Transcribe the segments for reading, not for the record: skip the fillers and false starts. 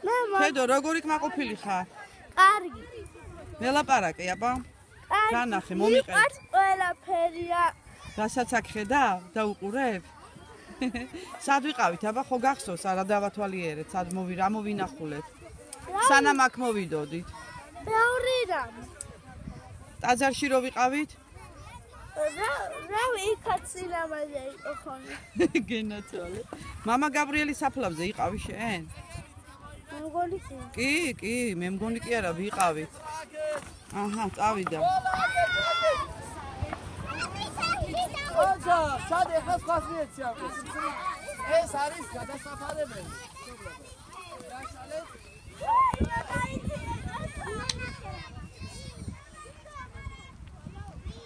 Fedor, როგორი კმაყოფილი ხარ? კარგი. მელაპარაკე, აბა. რა ნახე, მომიყევი. მიყვარს ყველაფერია. რასაც აქ ხედავ და უყურებ? სად ვიყავით, აბა, ხო გახსოვს, არა დავათვალიერეთ, სად რა მოვინახულეთ? სანამ აქ მოვიდოდით. ბევრი რამ. ტაძარში რო ვიყავით? რა იქაც სინამაზე იყო ხოლმე. გენაცვალე. მამა გაბრიელი საფლავზე იყავი შენ? მე მგონი კი. კი, მე მგონი კი არა, ვიყავით. აჰა, წავიდა. ოჯა, სად ეხლა სხვას მიეცია? ეს არის გადასაფარებელი.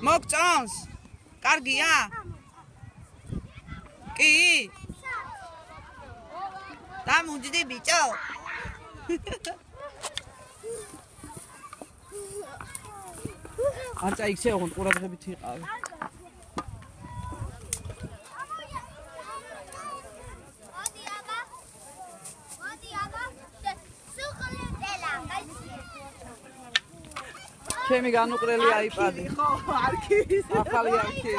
მოგწონს? კარგია? კი? დამუჯდი ბიჭო? არცა იქ შეეღონ ყურადღებით იყავი. ჩემი განუყრელი აიპადი. ხო, არქივის. ახალი არქი.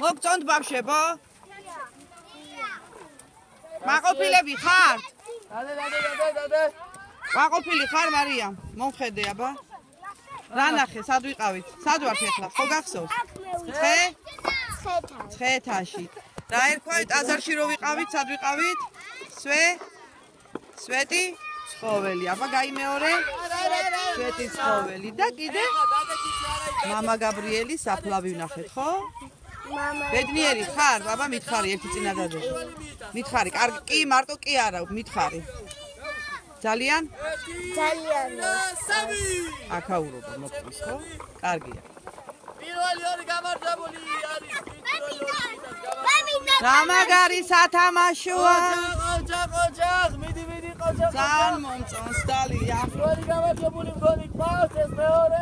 მოგწონთ ბავშვებო? მაყოფილები ხართ? დადე. მაყოფილი ხარ მარიამ? მომხედე აბა. რა ნახე, სად ვიყავით? სად ვართ ახლა? ხო გახსოვს? ცხეთაში. რა ერქვა ტაძარში რო ვიყავით, სად ვიყავით? სვეტი ცხოველი. აბა გაიმეორე. სვეტი ცხოველი და კიდე მამა გაბრიელი საფლავი ვნახეთ, ხო? ბედნიერი ხარ? აბა მითხარი ერთი წინადადე. მითხარი, კარგი, კი, მარტო კი არა, მითხარი. ძალიან? ძალიან. აქაურობა მოგწონს, ხო? კარგია. პირველი ორი გამარჯვებული არის. გამაგარი სათამაშოა. ოჯახ, მიდი ოჯახ. ძალიან მომწონს დალია. ორი გამარჯვებული მგონი ყავს ეს მეორე